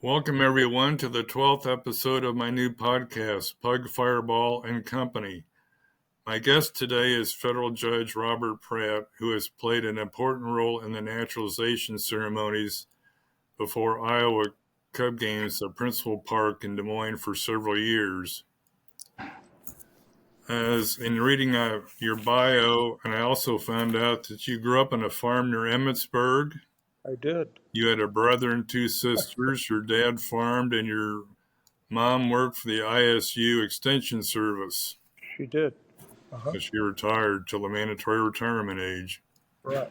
Welcome, everyone, to the 12th episode of my new podcast, Pug, Fireball, and Company. My guest today is Federal Judge Robert Pratt, who has played an important role in the naturalization ceremonies before Iowa Cub games at Principal Park in Des Moines for several years. As in reading your bio, and I also found out that you grew up on a farm near Emmitsburg. I did. You had a brother and two sisters. Your dad farmed, and your mom worked for the ISU Extension Service. She did. She retired till the mandatory retirement age. Right.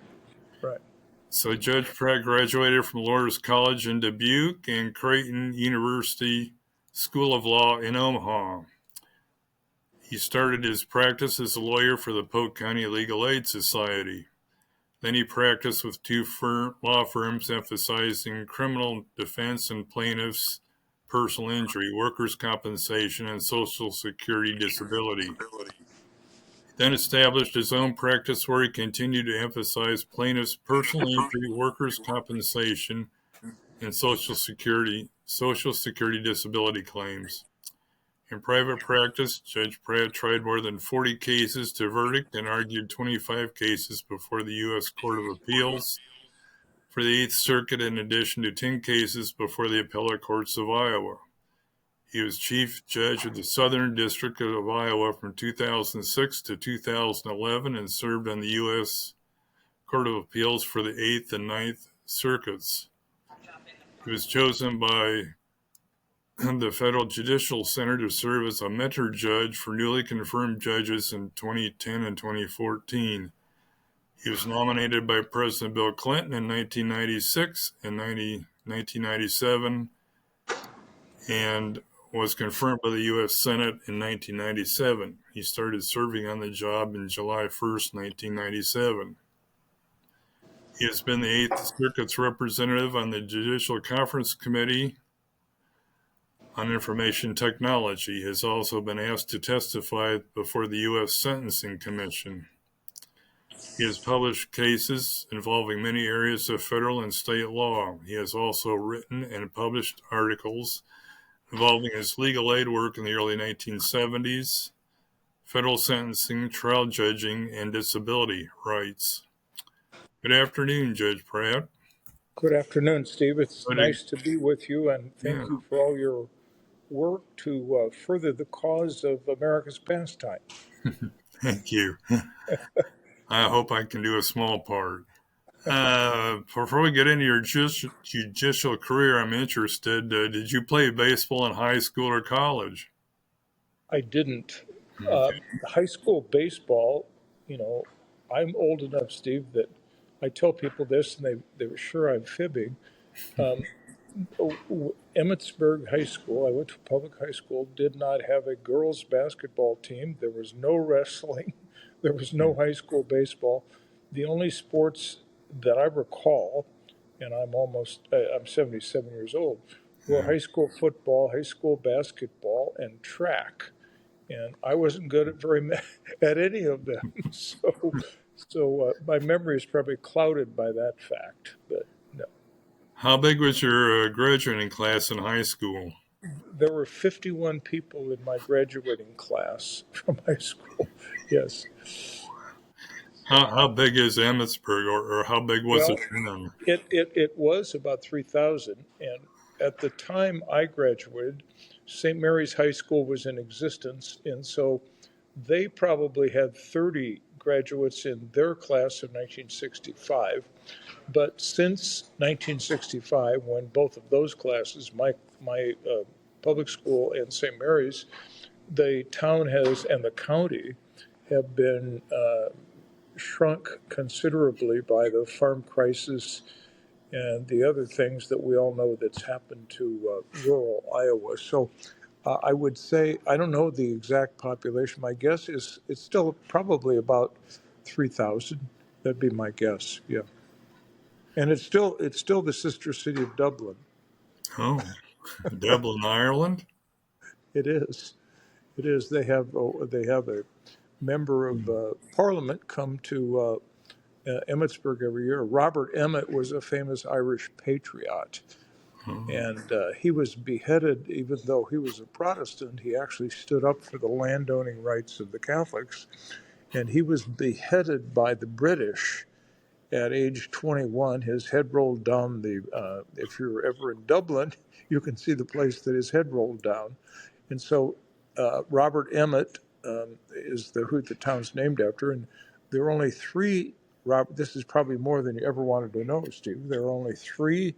So Judge Pratt graduated from Loras College in Dubuque and Creighton University School of Law in Omaha. He started his practice as a lawyer for the Polk County Legal Aid Society. Then he practiced with two law firms emphasizing criminal defense and plaintiffs' personal injury, workers' compensation, and Social Security disability. Then established his own practice where he continued to emphasize plaintiffs' personal injury, workers' compensation, and Social Security disability claims. In private practice, Judge Pratt tried more than 40 cases to verdict and argued 25 cases before the U.S. Court of Appeals for the Eighth Circuit, in addition to 10 cases before the appellate courts of Iowa. He was chief judge of the Southern District of Iowa from 2006 to 2011 and served on the U.S. Court of Appeals for the Eighth and Ninth Circuits. He was chosen by the Federal Judicial Center to serve as a mentor judge for newly confirmed judges in 2010 and 2014. He was nominated by President Bill Clinton in 1996 and 1997 and was confirmed by the U.S. Senate in 1997. He started serving on the job in July 1st, 1997. He has been the Eighth Circuit's representative on the Judicial Conference Committee on Information Technology. He has also been asked to testify before the U.S. Sentencing Commission. He has published cases involving many areas of federal and state law. He has also written and published articles involving his legal aid work in the early 1970s, federal sentencing, trial judging, and disability rights. Good afternoon, Judge Pratt. Good afternoon, Steve. It's nice to be with you, and thank you for all your work to further the cause of America's pastime. Thank you. I hope I can do a small part. Before we get into your judicial career, I'm interested. Did you play baseball in high school or college? I didn't. High school baseball, I'm old enough, Steve, that I tell people this, and they were sure I'm fibbing. Emmitsburg High School, I went to public high school, did not have a girls' basketball team. There was no wrestling. There was no high school baseball. The only sports that I recall, and I'm 77 years old, were high school football, high school basketball, and track. And I wasn't good at any of them. So my memory is probably clouded by that fact, but no. How big was your graduating class in high school? There were 51 people in my graduating class from high school, yes. How big is Emmitsburg, or how big was it then? It was about 3,000, and at the time I graduated, St. Mary's High School was in existence, and so they probably had 30 graduates in their class of 1965. But since 1965, when both of those classes, my public school and St. Mary's, the town and the county have been shrunk considerably by the farm crisis and the other things that we all know that's happened to rural Iowa. So I would say, I don't know the exact population. My guess is it's still probably about 3,000. That'd be my guess, yeah. And it's still the sister city of Dublin. Oh, Dublin, Ireland? It is. They have a member of Parliament come to Emmitsburg every year. Robert Emmet was a famous Irish patriot. Oh. And he was beheaded, even though he was a Protestant. He actually stood up for the landowning rights of the Catholics, and he was beheaded by the British at age 21. His head rolled down the. If you're ever in Dublin, you can see the place that his head rolled down. And so Robert Emmet is who the town's named after, and there are only three. This is probably more than you ever wanted to know, Steve. There are only three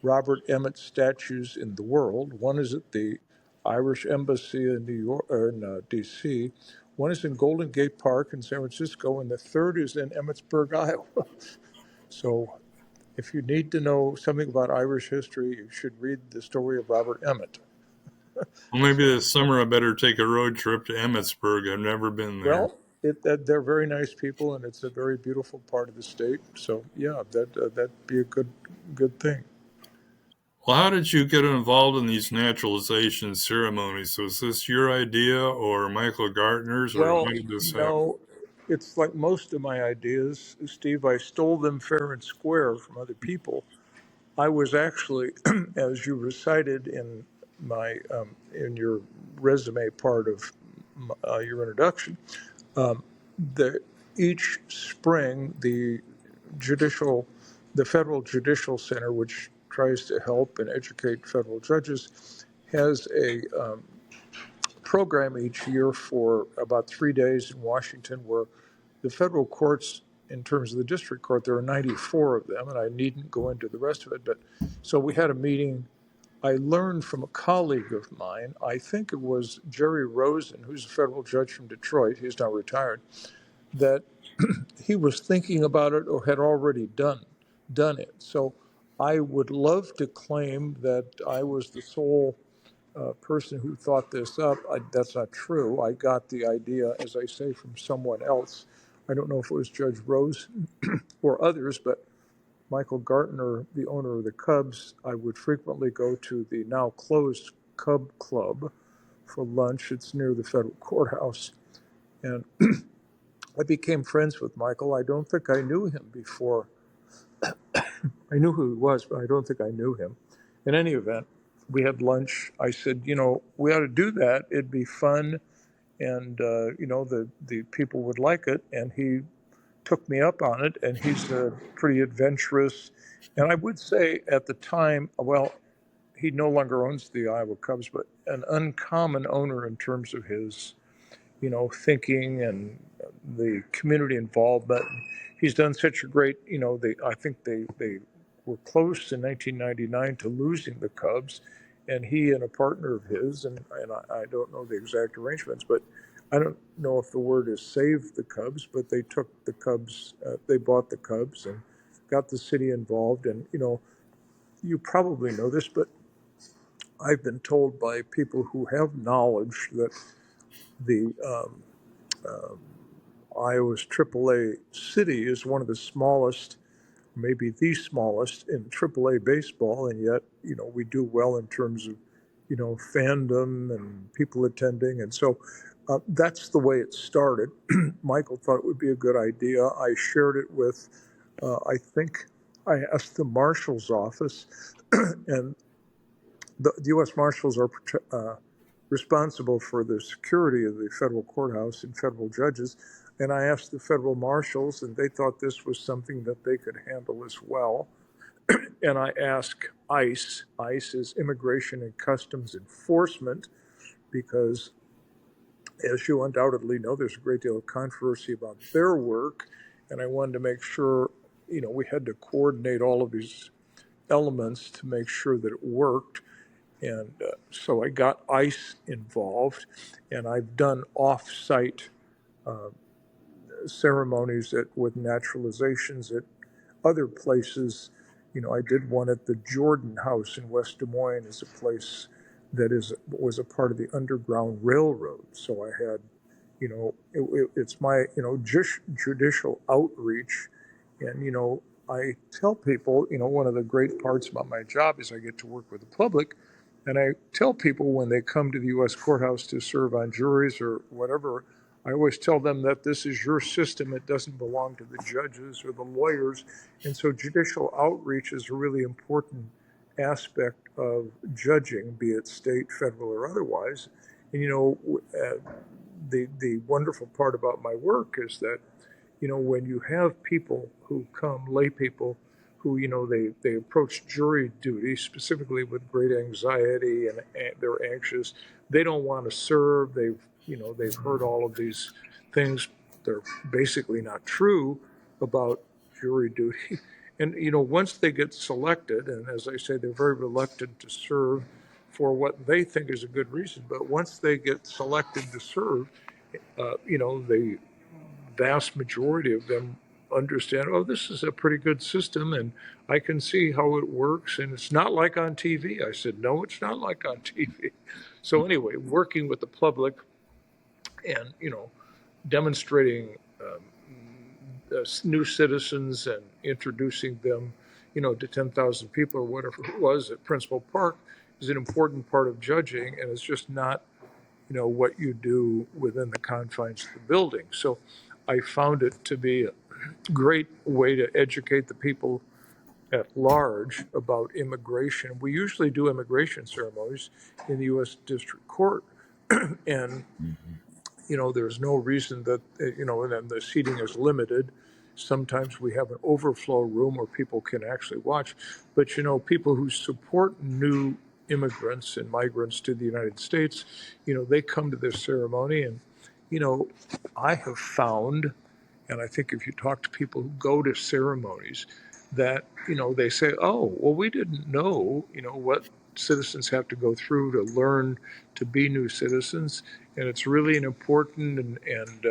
Robert Emmet statues in the world. One is at the Irish Embassy in New York, or in D.C. One is in Golden Gate Park in San Francisco, and the third is in Emmetsburg, Iowa. So, if you need to know something about Irish history, you should read the story of Robert Emmet. Well, maybe So, this summer I better take a road trip to Emmetsburg. I've never been there. well, they're very nice people, and it's a very beautiful part of the state. So, yeah, that'd be a good thing. Well, how did you get involved in these naturalization ceremonies? Was this your idea or Michael Gartner's, or Well, how did this happen? no, it's like most of my ideas, Steve. I stole them fair and square from other people. I was actually, as you recited in your resume part of your introduction, um, the each spring judicial, the Federal Judicial Center, which tries to help and educate federal judges, has a program each year for about 3 days in Washington where the federal courts, in terms of the district court, there are 94 of them, and I needn't go into the rest of it. But so we had a meeting. I learned from a colleague of mine, I think it was Jerry Rosen, who's a federal judge from Detroit, he's now retired, that he was thinking about it or had already done it. So I would love to claim that I was the sole person who thought this up. That's not true. I got the idea, as I say, from someone else. I don't know if it was Judge Rose or others, but Michael Gartner, the owner of the Cubs, I would frequently go to the now closed Cub Club for lunch. It's near the federal courthouse. And I became friends with Michael. I don't think I knew him before. I knew who he was, but I don't think I knew him. In any event, we had lunch. I said, we ought to do that. It'd be fun, and the people would like it. And he took me up on it, and he's pretty adventurous. And I would say at the time, well, he no longer owns the Iowa Cubs, but an uncommon owner in terms of his thinking and the community involvement. He's done such a great, I think they were close in 1999 to losing the Cubs, and he and a partner of his, and I don't know the exact arrangements, but I don't know if the word is save the Cubs, but they took the Cubs, they bought the Cubs and got the city involved. And, you probably know this, but I've been told by people who have knowledge that the um, Iowa's AAA city is one of the smallest, maybe the smallest in AAA baseball, and yet we do well in terms of fandom and people attending, and so that's the way it started. Michael thought it would be a good idea. I shared it with, I think, I asked the marshal's office, and the U.S. Marshals are responsible for the security of the federal courthouse and federal judges. And I asked the federal marshals, and they thought this was something that they could handle as well. And I asked ICE. ICE is Immigration and Customs Enforcement, because, as you undoubtedly know, there's a great deal of controversy about their work. And I wanted to make sure, we had to coordinate all of these elements to make sure that it worked. And so I got ICE involved, and I've done off-site uh, ceremonies with naturalizations at other places. I did one at the Jordan House in West Des Moines, as a place that was a part of the Underground Railroad. So I had, it's my, judicial outreach. And, I tell people, one of the great parts about my job is I get to work with the public. And I tell people when they come to the U.S. courthouse to serve on juries or whatever, I always tell them that this is your system. It doesn't belong to the judges or the lawyers. And so judicial outreach is a really important aspect of judging, be it state, federal, or otherwise. And the wonderful part about my work is that when you have people who come, lay people who, they approach jury duty specifically with great anxiety and they're anxious. They don't want to serve. They've heard all of these things. They're basically not true about jury duty. And, once they get selected, and as I say, they're very reluctant to serve for what they think is a good reason. But once they get selected to serve, the vast majority of them understand, oh, this is a pretty good system and I can see how it works. And it's not like on TV. I said, no, it's not like on TV. So, anyway, working with the public and, demonstrating new citizens and introducing them, to 10,000 people or whatever it was at Principal Park is an important part of judging. And it's just not what you do within the confines of the building. So I found it to be a great way to educate the people at large about immigration. We usually do immigration ceremonies in the U.S. District Court, and there's no reason that and then the seating is limited. Sometimes we have an overflow room where people can actually watch, but people who support new immigrants and migrants to the United States, they come to this ceremony, and I have found, and I think if you talk to people who go to ceremonies, that they say, "Oh, well, we didn't know, what citizens have to go through to learn to be new citizens, and it's really an important and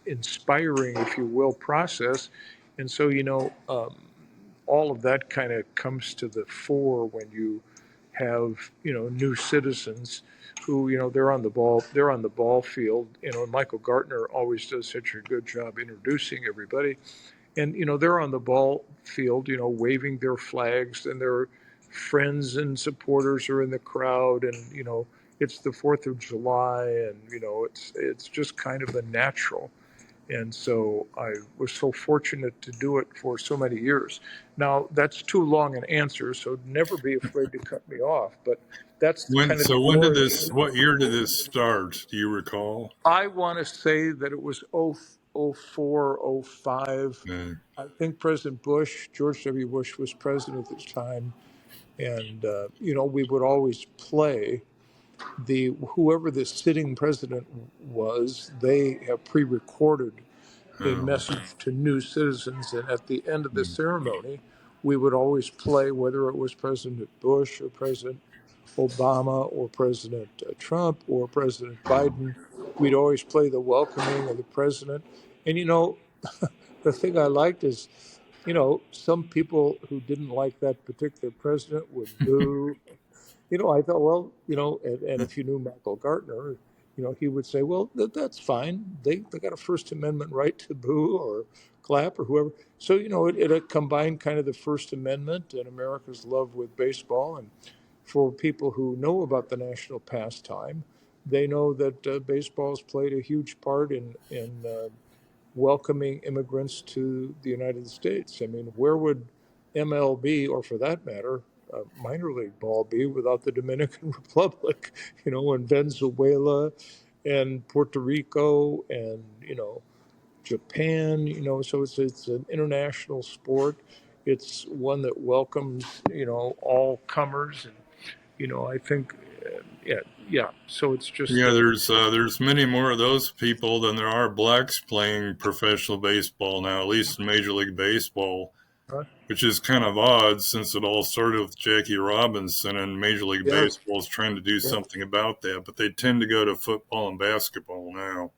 inspiring, if you will, process." And so, all of that kind of comes to the fore when you have new citizens who they're on the ball field. Michael Gartner always does such a good job introducing everybody, and they're on the ball field, waving their flags, and their friends and supporters are in the crowd, and it's the 4th of July, and it's just kind of a natural. And so I was so fortunate to do it for so many years. Now, that's too long an answer, so never be afraid to cut me off. But that's kind of the When did origin. what year did this start? Do you recall? I want to say that it was 04, 05. Uh, I think President Bush, George W. Bush, was president at the time. And, we would always play whoever the sitting president was, they have pre recorded a oh, message to new citizens. And at the end of the ceremony, we would always play, whether it was President Bush or President Obama or President Trump or President Biden, we'd always play the welcoming of the president. And, the thing I liked is, some people who didn't like that particular president would boo. I thought, well, and if you knew Michael Gartner, he would say, well, that's fine. They got a First Amendment right to boo or clap or whoever. So, it combined kind of the First Amendment and America's love with baseball. And for people who know about the national pastime, they know that baseball's played a huge part in welcoming immigrants to the United States. I mean, where would MLB, or for that matter, minor league ball be without the Dominican Republic, and Venezuela and Puerto Rico and, Japan, so it's an international sport. It's one that welcomes, all comers. And, I think, yeah, yeah. So it's just, yeah, there's many more of those people than there are blacks playing professional baseball now, at least in Major League Baseball, uh, which is kind of odd since it all started with Jackie Robinson and Major League yes. Baseball is trying to do Yeah. something about that, but they tend to go to football and basketball now.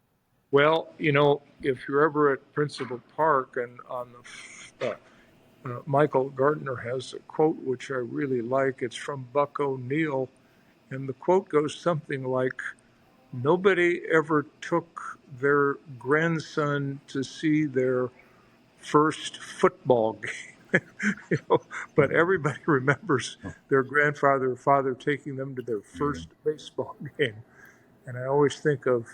Well, if you're ever at Principal Park and on Michael Gardner has a quote which I really like. It's from Buck O'Neill, and the quote goes something like, "Nobody ever took their grandson to see their first football game." But everybody remembers their grandfather or father taking them to their Yeah. first baseball game. And I always think of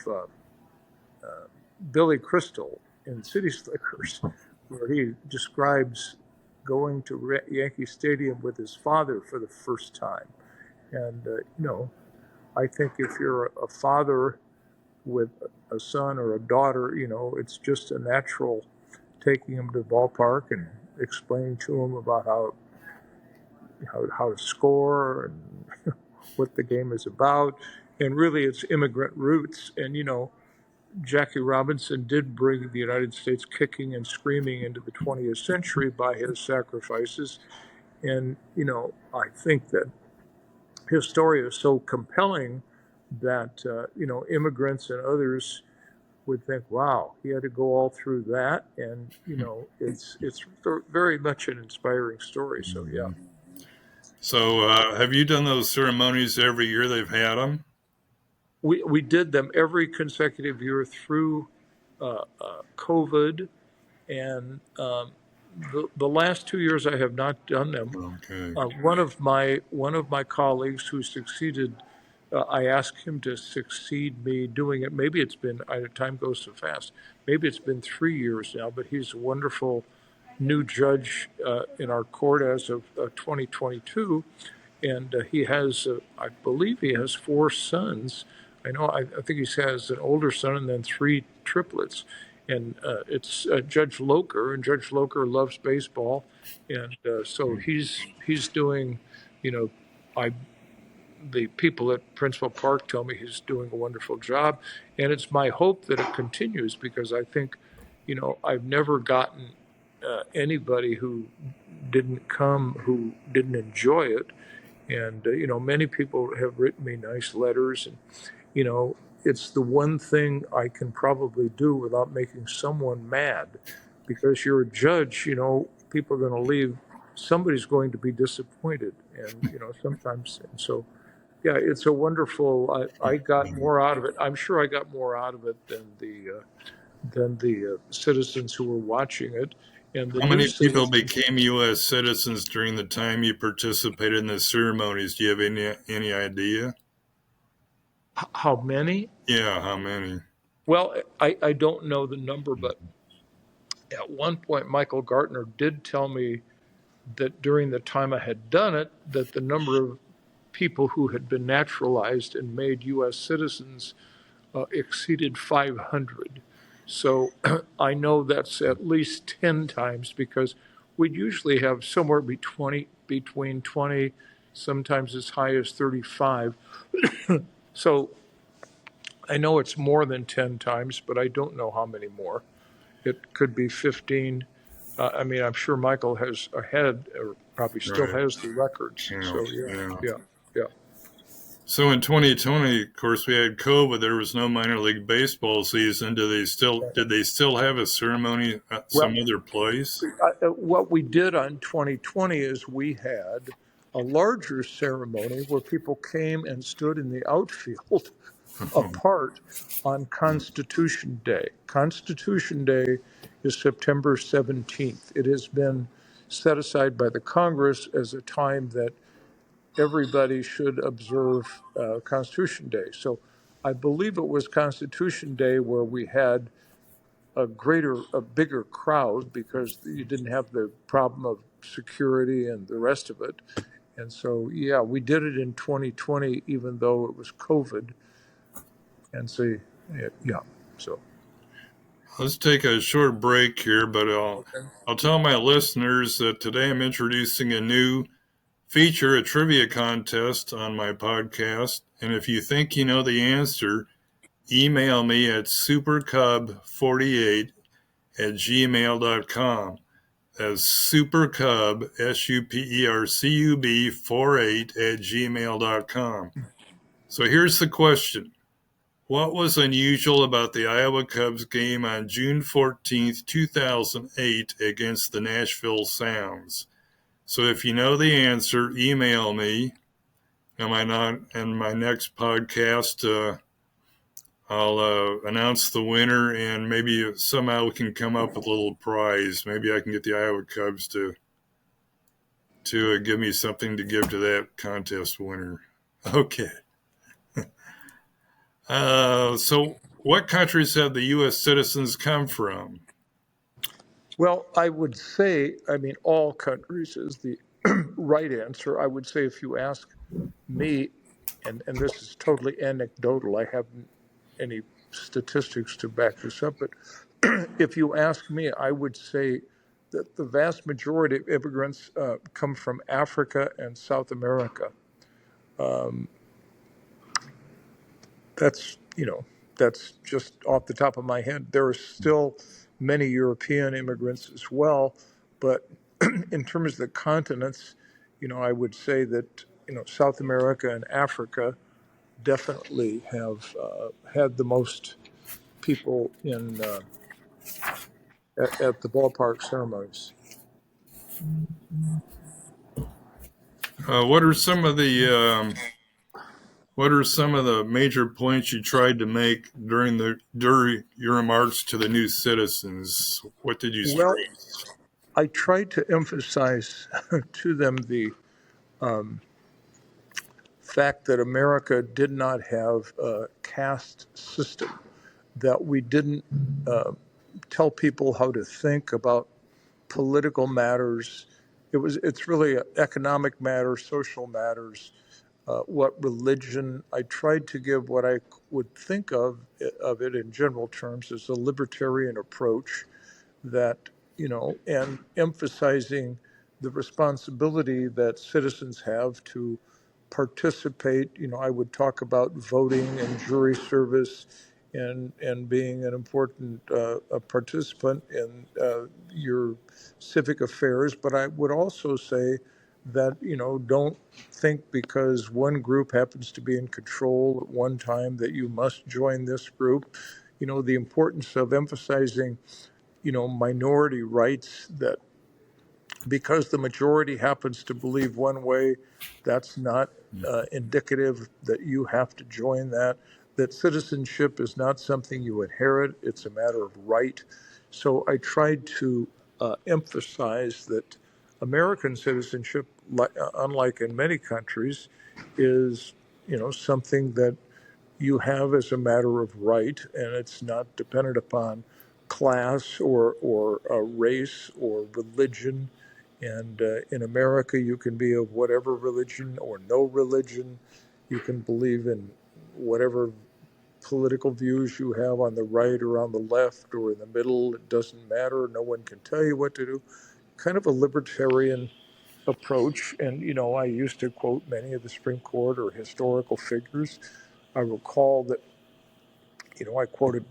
Billy Crystal in City Slickers, where he describes going to Yankee Stadium with his father for the first time. And, I think if you're a father with a son or a daughter, it's just a natural taking him to the ballpark and explaining to him about how to score and what the game is about. And really, it's immigrant roots. And, Jackie Robinson did bring the United States kicking and screaming into the 20th century by his sacrifices. And, I think that his story is so compelling that, immigrants and others would think, wow, he had to go all through that. And, it's very much an inspiring story. So, yeah. So, have you done those ceremonies every year they've had them? We did them every consecutive year through COVID. And the last 2 years I have not done them. Okay. One of my colleagues who succeeded, I asked him to succeed me doing it. Maybe it's been, time goes so fast. Maybe it's been 3 years now, but he's a wonderful new judge in our court as of 2022, and he has, I believe, he has four sons. I think he has an older son and then three triplets, and it's Judge Loker, and Judge Loker loves baseball, and so he's doing, you know, I the people at Principal Park tell me he's doing a wonderful job, and it's my hope that it continues because I think, I've never gotten anybody who didn't come who didn't enjoy it, and many people have written me nice letters, and you know, it's the one thing I can probably do without making someone mad, because you're a judge. People are going to leave. Somebody's going to be disappointed, and sometimes, and so yeah, it's a wonderful. I got more out of it. I'm sure I got more out of it than the citizens who were watching it, and the How new many people citizens. became U.S. citizens during the time you participated in the ceremonies? Do you have any idea? How many? Yeah, how many? Well, I don't know the number, but at one point, Michael Gartner did tell me that during the time I had done it, that the number of people who had been naturalized and made U.S. citizens exceeded 500. So I know that's at least 10 times, because we'd usually have somewhere between 20, sometimes as high as 35. So I know it's more than 10 times, but I don't know how many more. It could be 15. I mean, I'm sure Michael has ahead, or probably still Right. has the records. So Count. yeah, Yeah. yeah, yeah. So in 2020, of course, we had COVID. There was no minor league baseball season. Did they still have a ceremony at Well, some other place? what we did on 2020 is we had a larger ceremony where people came and stood in the outfield apart on Constitution Day. Constitution Day is September 17th. It has been set aside by the Congress as a time that everybody should observe Constitution Day. So I believe it was Constitution Day where we had a bigger crowd, because you didn't have the problem of security and the rest of it. And so, yeah, we did it in 2020, even though it was COVID. And so, yeah, so. Let's take a short break here, but Okay. I'll tell my listeners that today I'm introducing a new feature, a trivia contest on my podcast. And if you think you know the answer, email me at supercub48@gmail.com. That's supercub, SUPERCUB 48@gmail.com. So here's the question. What was unusual about the Iowa Cubs game on June 14th, 2008 against the Nashville Sounds? So if you know the answer, email me. And my next podcast, I'll announce the winner, and maybe somehow we can come up with a little prize. Maybe I can get the Iowa Cubs to give me something to give to that contest winner. Okay. So what countries have the U.S. citizens come from? Well, I would say, I mean, all countries is the right answer. I would say if you ask me, and this is totally anecdotal, I haven't any statistics to back this up, but if you ask me, I would say that the vast majority of immigrants come from Africa and South America. Um, that's, that's just off the top of my head. There are still many European immigrants as well, but in terms of the continents, I would say that, South America and Africa definitely have had the most people at the ballpark ceremonies. What are some of the major points you tried to make during your remarks to the new citizens? What did you Well, stress? I tried to emphasize to them the fact that America did not have a caste system, that we didn't uh, tell people how to think about political matters. It's really economic matters, social matters, what religion. I tried to give what I would think of it in general terms as a libertarian approach that, and emphasizing the responsibility that citizens have to participate. I would talk about voting and jury service and being an important a participant in your civic affairs. But I would also say that, don't think because one group happens to be in control at one time that you must join this group. The importance of emphasizing minority rights, that because the majority happens to believe one way, that's not indicative that you have to join that. That citizenship is not something you inherit, it's a matter of right. So I tried to emphasize that American citizenship, unlike in many countries, is something that you have as a matter of right, and it's not dependent upon class or race or religion. And in America, you can be of whatever religion or no religion. You can believe in whatever political views you have on the right or on the left or in the middle. It doesn't matter. No one can tell you what to do. Kind of a libertarian approach. And, I used to quote many of the Supreme Court or historical figures. I recall that I quoted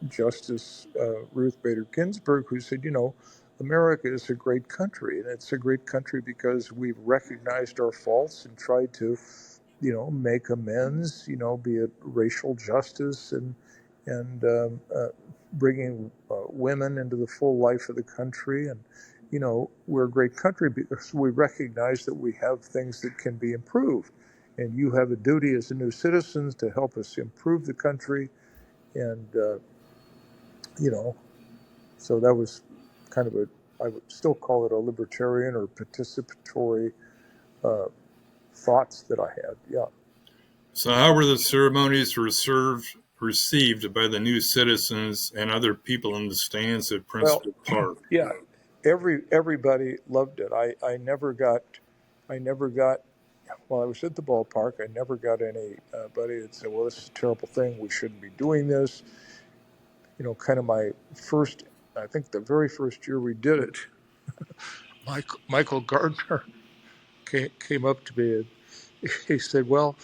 Justice Ruth Bader Ginsburg, who said, America is a great country, and it's a great country because we've recognized our faults and tried to, make amends, be it racial justice and bringing women into the full life of the country. And, we're a great country because we recognize that we have things that can be improved. And you have a duty as a new citizens to help us improve the country and you know, so that was kind of I would still call it a libertarian or participatory uh, thoughts that I had. Yeah. So, how were the ceremonies received by the new citizens and other people in the stands at Well, Principal Park? yeah. Everybody loved it. I never got. While I was at the ballpark, I never got anybody that said, "Well, this is a terrible thing. We shouldn't be doing this." Kind of my first. I think the very first year we did it, Michael Gardner came up to me and he said, "Well,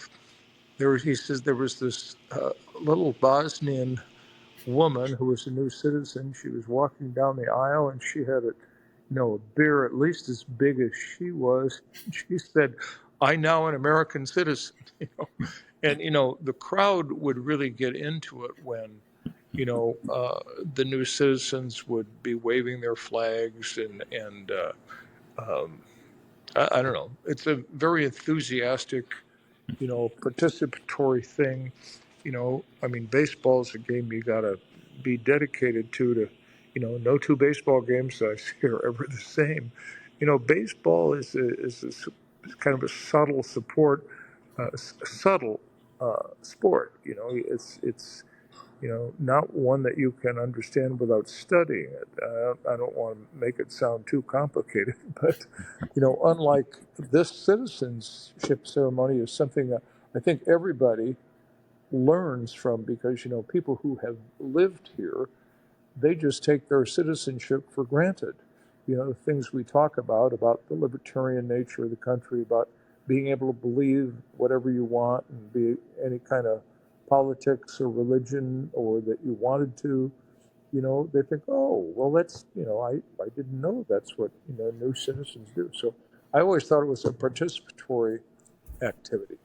he says there was this little Bosnian woman who was a new citizen. She was walking down the aisle and she had a beer at least as big as she was. She said, 'I now an American citizen.'" And the crowd would really get into it when the new citizens would be waving their flags and um, I don't know. It's a very enthusiastic participatory thing. I mean, baseball is a game you got to be dedicated to, no two baseball games I see are ever the same. Baseball is kind of a subtle support, subtle sport. It's not one that you can understand without studying it. I don't want to make it sound too complicated, but unlike this citizenship ceremony is something that I think everybody learns from, because people who have lived here, they just take their citizenship for granted. The things we talk about the libertarian nature of the country, about being able to believe whatever you want and be any kind of politics or religion or that you wanted to, they think, oh, well, I didn't know that's what, new citizens do. So I always thought it was a participatory activity.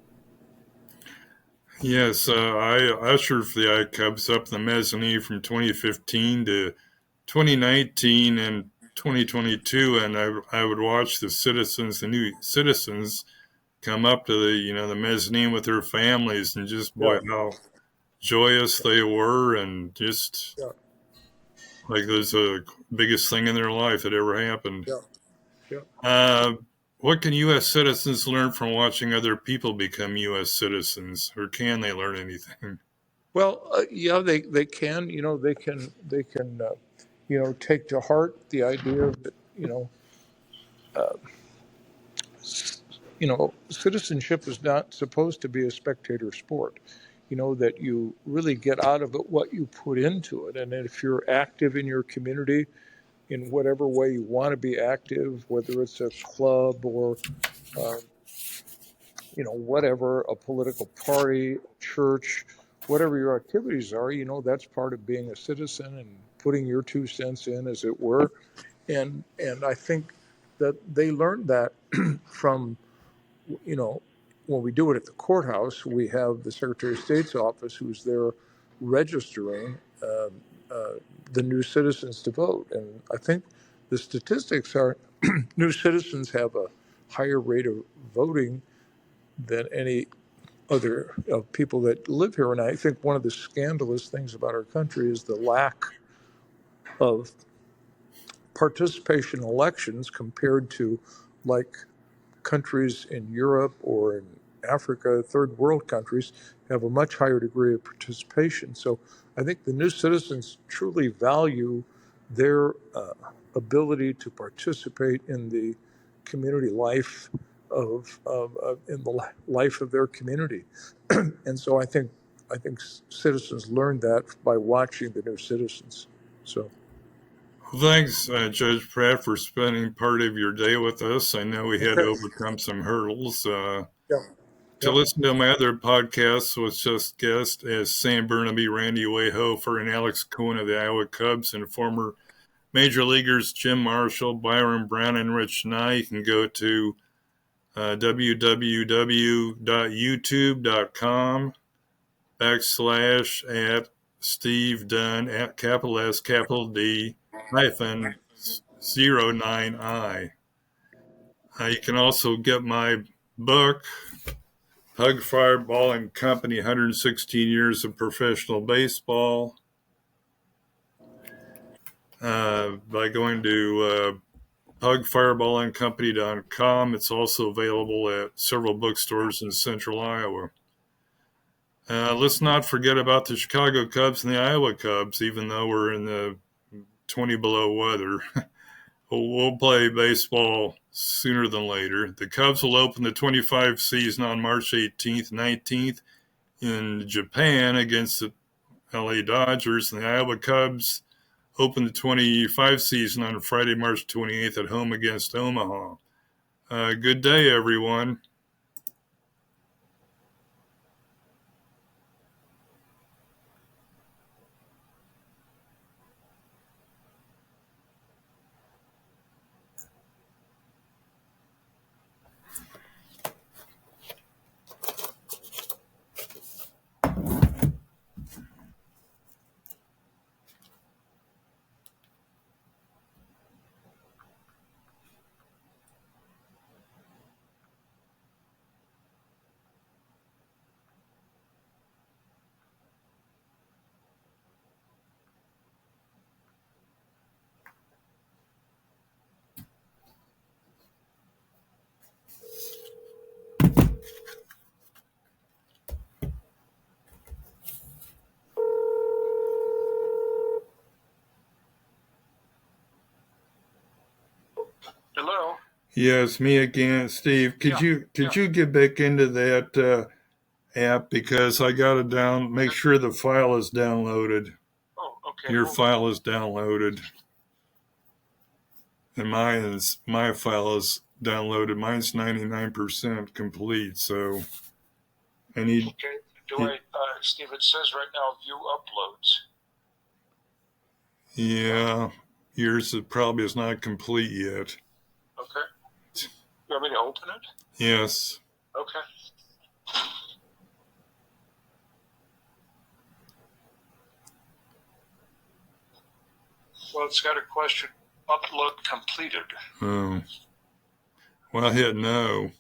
Yes, I ushered for the I Cubs up the mezzanine from 2015 to 2019 and 2022, and I would watch the new citizens, come up to the mezzanine with their families, and just boy, Yeah, how joyous they were, and just yeah, like it was the biggest thing in their life that ever happened. yeah, yeah. Uh, what can U.S. citizens learn from watching other people become U.S. citizens, or can they learn anything? Well, yeah, they can, take to heart the idea that, uh, citizenship is not supposed to be a spectator sport. That you really get out of it what you put into it, and if you're active in your community in whatever way you want to be active, whether it's a club or uh, whatever, a political party, a church, whatever your activities are, that's part of being a citizen and putting your 2 cents in, as it were. And I think that they learned that from, you know, when we do it at the courthouse, we have the Secretary of State's office who's there registering uh, the new citizens to vote. And I think the statistics are new citizens have a higher rate of voting than any other people that live here. And I think one of the scandalous things about our country is the lack of participation in elections compared to, like, countries in Europe or in Africa, third world countries, have a much higher degree of participation. So I think the new citizens truly value their ability to participate in the community life in the life of their community. And so I think citizens learn that by watching the new citizens. So Well, thanks, Judge Pratt, for spending part of your day with us. I know we had to okay, overcome some hurdles. yeah, To yeah, listen to my other podcasts with just guests as Sam Burnaby, Randy Wayhofer, and Alex Cohen of the Iowa Cubs, and former major leaguers Jim Marshall, Byron Brown, and Rich Nye, you can go to www.youtube.com/at Steve Dunn at capital S capital D hyphen 09I. You can also get my book, Pug Fireball and Company 116 Years of Professional Baseball, by going to pugfireballandcompany.com. It's also available at several bookstores in central Iowa. Let's not forget about the Chicago Cubs and the Iowa Cubs, even though we're in the 20 below weather. We'll play baseball sooner than later. The Cubs will open the 25 season on March 18th, 19th in Japan against the LA Dodgers, and the Iowa Cubs open the 25 season on Friday, March 28th at home against Omaha. Good day, everyone. Yes, me again, Steve. Could you get back into that app because I got to make sure the file is downloaded. Oh, okay. Your file is downloaded, and my file is downloaded. Mine's 99% complete, so I need. Okay. Steve? It says right now view uploads. Yeah, yours probably is not complete yet. Okay. You want me to open it? Yes. Okay. Well, it's got a question. Upload completed. Oh. Well, hit no.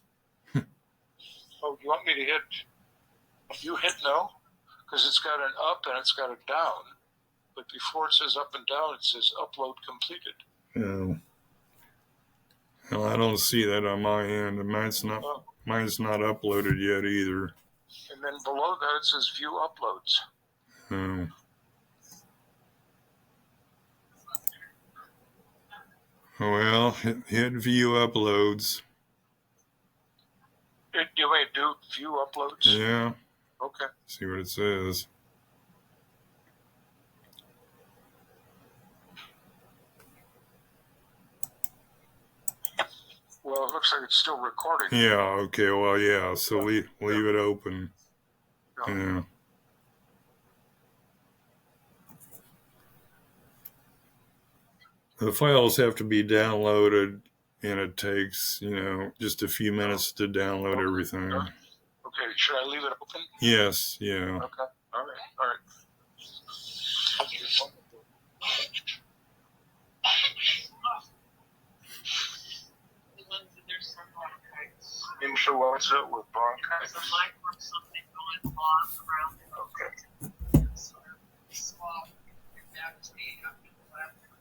Oh, you want me to hit? You hit no, because it's got an up and it's got a down. But before it says up and down, it says upload completed. Oh. Well, I don't see that on my end. Mine's not uploaded yet either. And then below that it says view uploads. Oh. Well, hit view uploads. You may do view uploads? Yeah. Okay. See what it says. Well, it looks like it's still recording. Yeah, okay, well, yeah, so leave it open. Yeah. The files have to be downloaded, and it takes, just a few minutes to download everything. Okay, should I leave it open? Yes, yeah. Okay, all right. Influenza with bronchitis. Okay.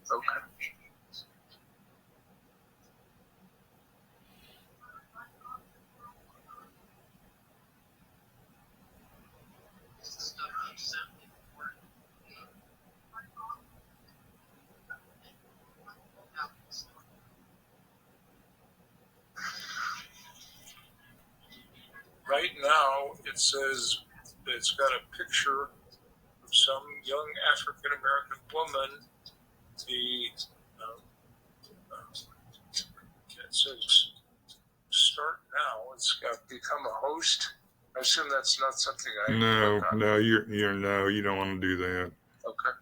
Okay. Right now, it says it's got a picture of some young African American woman. It says start now. It's got become a host. I assume that's not something I. No, you don't want to do that. Okay.